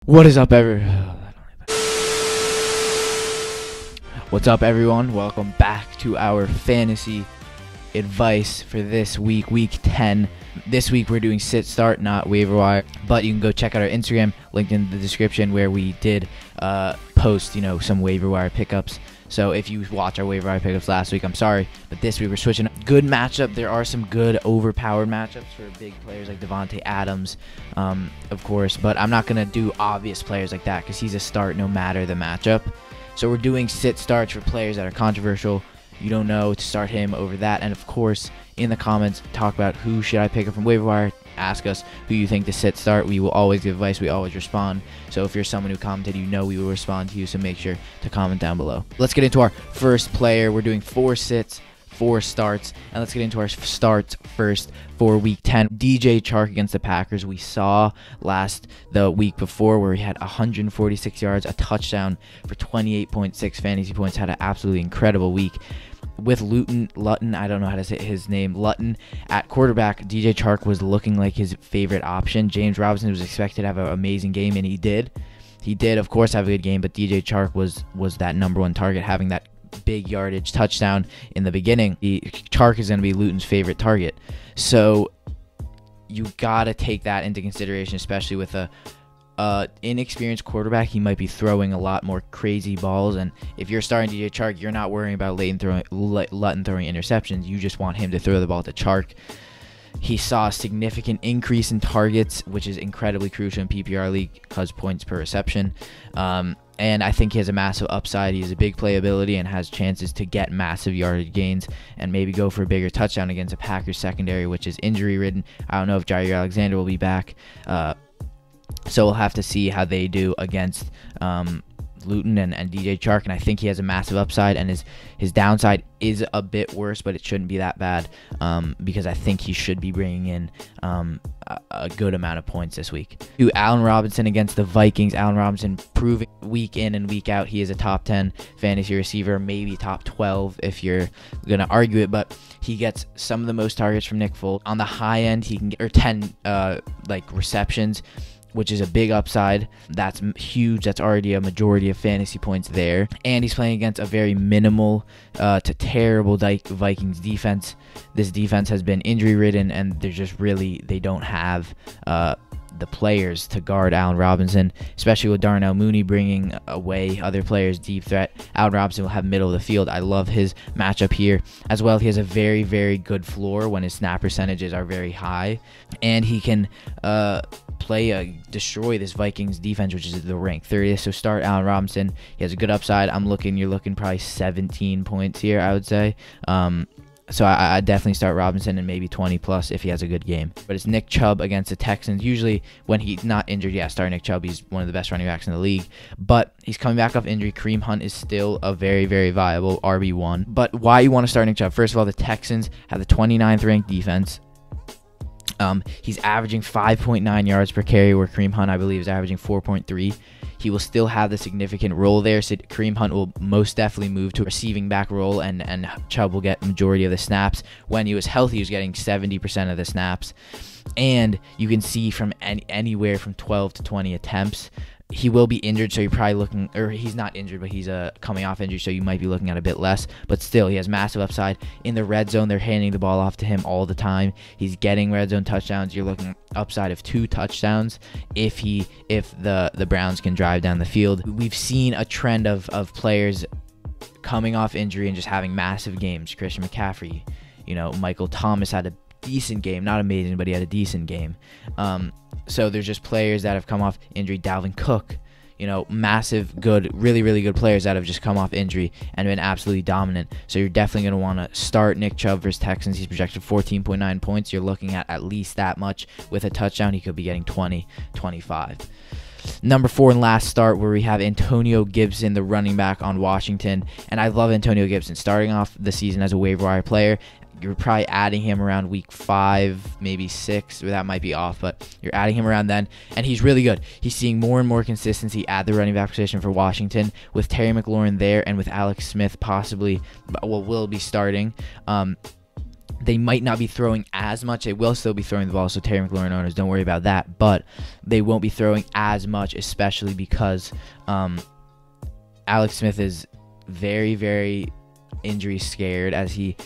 What is up, What's up, everyone? Welcome back to our fantasy advice for this week, week 10. This week we're doing sit start, not waiver wire, but you can go check out our Instagram, linked in the description, where we did post, some waiver wire pickups. So if you watch our waiver wire pickups last week, I'm sorry, but this week we're switching. Good matchup. There are some good overpowered matchups for big players like Devontae Adams, of course, but I'm not going to do obvious players like that because he's a start no matter the matchup. So we're doing sit starts for players that are controversial. You don't know to start him over that. And of course, in the comments, talk about who should I pick up from waiver wire. Ask us who you think to sit start. We will always give advice. We always respond. So if you're someone who commented, we will respond to you. So make sure to comment down below. Let's get into our first player. We're doing 4 sits, 4 starts. And let's get into our starts first for week 10. DJ Chark against the Packers. We saw the week before where he had 146 yards, a touchdown for 28.6 fantasy points. Had an absolutely incredible week. With Lutton, I don't know how to say his name, Lutton, at quarterback, DJ Chark was looking like his favorite option. James Robinson was expected to have an amazing game, and he did. He did, of course, have a good game, but DJ Chark was that number one target, having that big yardage touchdown in the beginning. Chark is going to be Luton's favorite target. So you got to take that into consideration, especially with a inexperienced quarterback. He might be throwing a lot more crazy balls, and if you're starting DJ Chark, you're not worrying about Lutton throwing interceptions. You just want him to throw the ball to Chark. He saw a significant increase in targets, which is incredibly crucial in PPR league because points per reception. And I think he has a massive upside. He has a big playability and has chances to get massive yardage gains and maybe go for a bigger touchdown against a Packers secondary, which is injury-ridden. I don't know if Jair Alexander will be back. So we'll have to see how they do against Luton and DJ Chark, and I think he has a massive upside, and his downside is a bit worse, but it shouldn't be that bad because I think he should be bringing in a good amount of points this week. To Allen Robinson against the Vikings. Allen Robinson proving week in and week out he is a top 10 fantasy receiver, maybe top 12 if you're going to argue it, but he gets some of the most targets from Nick Foles. On the high end, he can get 10 receptions, which is a big upside. That's huge. That's already a majority of fantasy points there. And he's playing against a very minimal to terrible Vikings defense. This defense has been injury-ridden, and they don't have the players to guard Allen Robinson, especially with Darnell Mooney bringing away other players' deep threat. Allen Robinson will have middle of the field. I love his matchup here. As well, he has a very, very good floor when his snap percentages are very high, and he can destroy this Vikings defense, which is the rank 30th. So start Allen Robinson. He has a good upside. You're looking probably 17 points here, I would say. So I definitely start Robinson and maybe 20 plus if he has a good game. But it's Nick Chubb against the Texans. Usually when he's not injured, start Nick Chubb. He's one of the best running backs in the league. But he's coming back off injury. Kareem Hunt is still a very, very viable RB1. But why you want to start Nick Chubb? First of all, the Texans have the 29th ranked defense. He's averaging 5.9 yards per carry, where Kareem Hunt, I believe, is averaging 4.3. He will still have the significant role there, so Kareem Hunt will most definitely move to a receiving back role, and Chubb will get majority of the snaps. When he was healthy, he was getting 70% of the snaps. And you can see from anywhere from 12 to 20 attempts. He will be injured, so you're probably looking, or he's not injured, but he's coming off injury, so you might be looking at a bit less. But still, he has massive upside. In the red zone, they're handing the ball off to him all the time. He's getting red zone touchdowns. You're looking at upside of 2 touchdowns if the Browns can drive down the field. We've seen a trend of players coming off injury and just having massive games. Christian McCaffrey, Michael Thomas had a decent game, not amazing, but he had a decent game. So there's just players that have come off injury. Dalvin Cook, massive, good, really, really good players that have just come off injury and been absolutely dominant. So you're definitely going to want to start Nick Chubb versus Texans. He's projected 14.9 points. You're looking at least that much. With a touchdown, he could be getting 20, 25. Number 4 and last start, where we have Antonio Gibson, the running back on Washington. And I love Antonio Gibson. Starting off the season as a waiver wire player, you're probably adding him around week 5, maybe 6, or that might be off, but you're adding him around then, and he's really good. He's seeing more and more consistency at the running back position for Washington, with Terry McLaurin there and with Alex Smith possibly, will be starting. They might not be throwing as much. They will still be throwing the ball, so Terry McLaurin owners, don't worry about that. But they won't be throwing as much, especially because Alex Smith is very, very injury scared, as he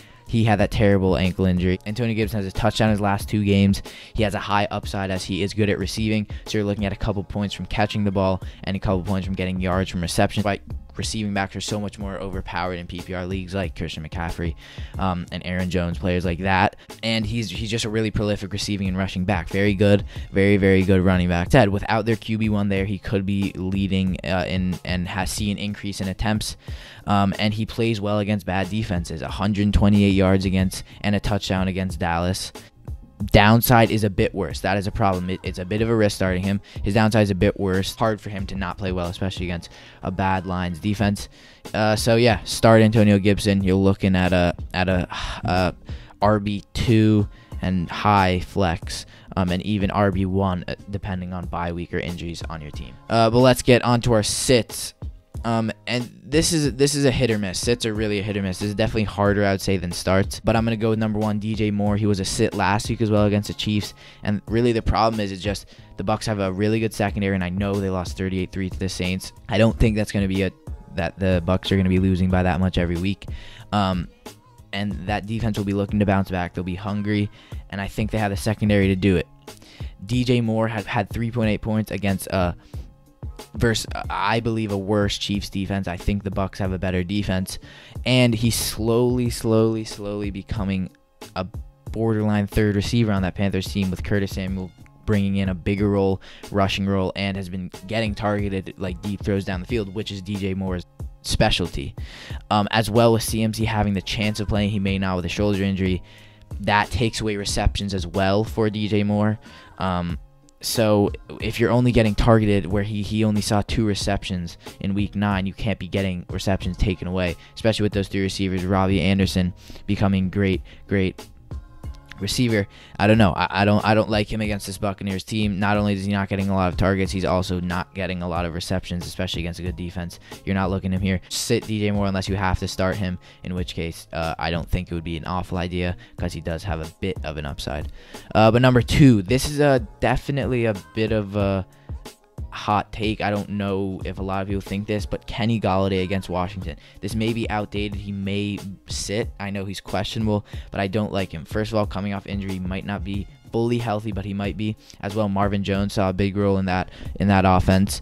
had that terrible ankle injury. Antonio Gibson has a touchdown in his last 2 games. He has a high upside as he is good at receiving. So you're looking at a couple points from catching the ball and a couple points from getting yards from reception. But receiving backs are so much more overpowered in PPR leagues like Christian McCaffrey and Aaron Jones, players like that. And he's just a really prolific receiving and rushing back. Very good, very, very good running back. Said without their QB1 there, he could be leading and see an increase in attempts. And he plays well against bad defenses. 128 yards against and a touchdown against Dallas. Downside is a bit worse. That is a problem. It's a bit of a risk starting him. His downside is a bit worse. Hard for him to not play well, especially against a bad Lions defense. So yeah, start Antonio Gibson. You're looking at a RB2 and high flex, and even RB1 depending on bye week or injuries on your team. But let's get onto our sits. And this is a hit or miss. Sits are really a hit or miss. This is definitely harder, I would say, than starts. But I'm going to go with number 1, DJ Moore. He was a sit last week as well against the Chiefs. And really the problem is it's just the Bucs have a really good secondary, and I know they lost 38-3 to the Saints. I don't think that's going to be that the Bucs are going to be losing by that much every week. And that defense will be looking to bounce back. They'll be hungry, and I think they have the secondary to do it. DJ Moore had 3.8 points against versus I believe a worse Chiefs defense. I think the Bucs have a better defense, and he's slowly becoming a borderline third receiver on that Panthers team, with Curtis Samuel bringing in a bigger role, rushing role, and has been getting targeted like deep throws down the field, which is DJ Moore's specialty. As well with CMC having the chance of playing, he may not with a shoulder injury. That takes away receptions as well for DJ Moore. So if you're only getting targeted where he only saw 2 receptions in week 9, you can't be getting receptions taken away, especially with those 3 receivers. Robbie Anderson becoming great receiver. I don't know. I don't like him against this Buccaneers team. Not only is he not getting a lot of targets, he's also not getting a lot of receptions, especially against a good defense. You're not looking at him here. Sit DJ Moore unless you have to start him, in which case I don't think it would be an awful idea because he does have a bit of an upside. But number 2, this is definitely a bit of a hot take. I don't know if a lot of people think this, but Kenny Golladay against Washington. This may be outdated. He may sit. I know he's questionable, but I don't like him. First of all, coming off injury, might not be fully healthy, but he might be. As well, Marvin Jones saw a big role in that offense.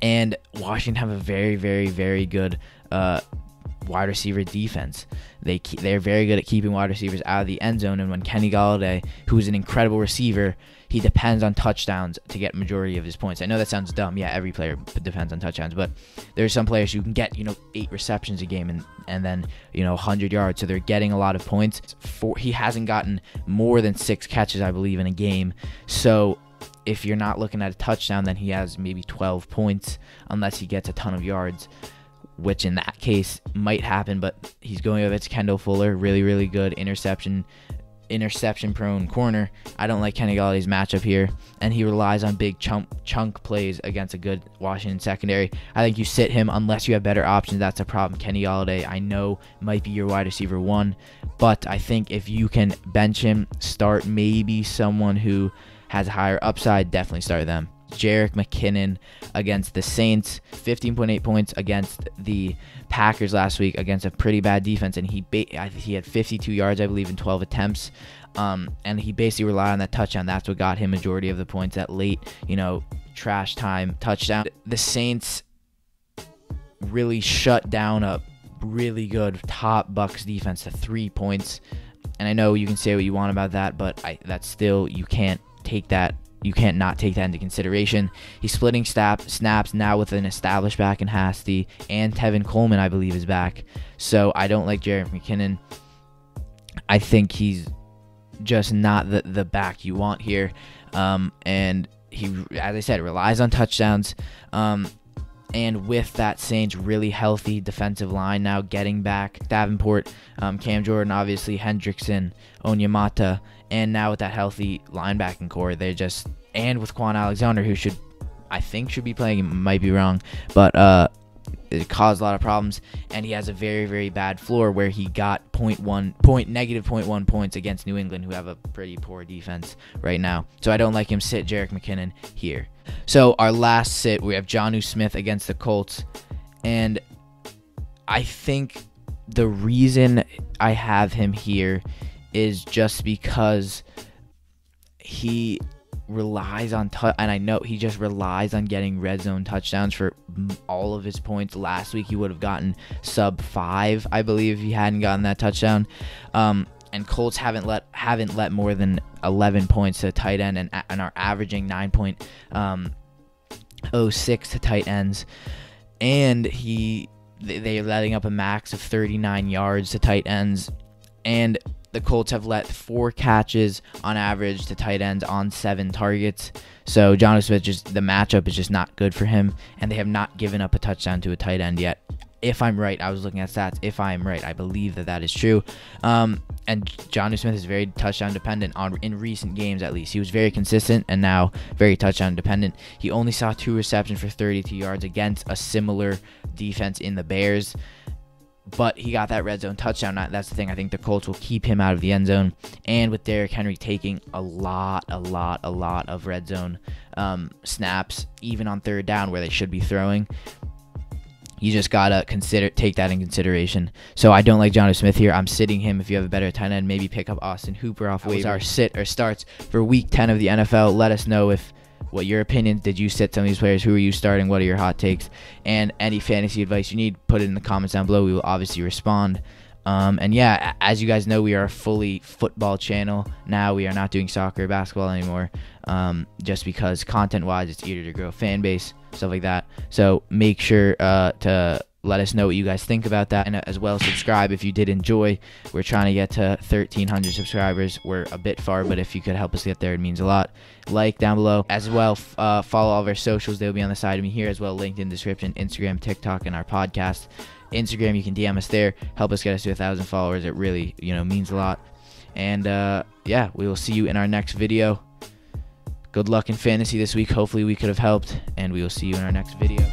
And Washington have a very, very, very good wide receiver defense. They're very good at keeping wide receivers out of the end zone, and when Kenny Golladay, who's an incredible receiver, he depends on touchdowns to get majority of his points. I know that sounds dumb. Yeah, every player depends on touchdowns, but there's some players who can get 8 receptions a game and then 100 yards, so they're getting a lot of points. He hasn't gotten more than 6 catches, I believe, in a game. So if you're not looking at a touchdown, then he has maybe 12 points unless he gets a ton of yards, which in that case might happen. But he's going up against Kendall Fuller, really, really good interception prone corner. I don't like Kenny Galladay's matchup here, and he relies on big chunk plays against a good Washington secondary. I think you sit him unless you have better options. That's a problem. Kenny Golladay, I know, might be your wide receiver 1, but I think if you can bench him, start maybe someone who has a higher upside, definitely start them. Jarrick McKinnon against the Saints, 15.8 points against the Packers last week against a pretty bad defense, and he had 52 yards, I believe, in 12 attempts, and he basically relied on that touchdown. That's what got him majority of the points, that late, trash time touchdown. The Saints really shut down a really good top Bucs defense to 3 points, and I know you can say what you want about that, but that's still, you can't take that. You can't not take that into consideration. He's splitting snaps now with an established back in Hasty, and Tevin Coleman, I believe, is back. So I don't like Jarrick McKinnon. I think he's just not the back you want here. And he, as I said, relies on touchdowns. And with that Saints really healthy defensive line now getting back, Davenport, Cam Jordan, obviously, Hendrickson, Onyemata, and now with that healthy linebacking core, and with Quan Alexander, who I think should be playing, might be wrong, but it caused a lot of problems, and he has a very, very bad floor where he got negative 0.1 points against New England, who have a pretty poor defense right now. So I don't like him. Sit Jarrick McKinnon here. So our last sit, we have Jonnu Smith against the Colts, and I think the reason I have him here is just because he relies on and I know he just relies on getting red zone touchdowns for all of his points. Last week he would have gotten sub 5, I believe, if he hadn't gotten that touchdown. And Colts haven't let more than 11 points to tight end, and are averaging 9.06 to tight ends, and they're letting up a max of 39 yards to tight ends, and the Colts have let 4 catches on average to tight ends on 7 targets. So Jonnu Smith, the matchup is just not good for him, and they have not given up a touchdown to a tight end yet. If I'm right, I was looking at stats. If I am right, I believe that is true. And Jonnu Smith is very touchdown dependent in recent games, at least. He was very consistent and now very touchdown dependent. He only saw 2 receptions for 32 yards against a similar defense in the Bears, but he got that red zone touchdown. That's the thing. I think the Colts will keep him out of the end zone. And with Derrick Henry taking a lot of red zone snaps, even on third down where they should be throwing, you just gotta take that in consideration. So I don't like Jonnu Smith here. I'm sitting him. If you have a better tight end, maybe pick up Austin Hooper off waivers. Our sit or starts for Week 10 of the NFL. Let us know what your opinion. Did you sit some of these players? Who are you starting? What are your hot takes? And any fantasy advice you need, put it in the comments down below. We will obviously respond. And yeah, as you guys know, we are a fully football channel now. We are not doing soccer or basketball anymore, just because content-wise, it's easier to grow a fan base, stuff like that. So make sure to let us know what you guys think about that, and as well subscribe if you did enjoy. We're trying to get to 1,300 subscribers. We're a bit far, but if you could help us get there, it means a lot. Like down below. As well, follow all of our socials. They'll be on the side of me here as well, linked in the description. Instagram, TikTok, and our podcast. Instagram, you can DM us there. Help us get us to 1,000 followers. It really, means a lot. And yeah, we will see you in our next video. Good luck in fantasy this week. Hopefully we could have helped, and we will see you in our next video.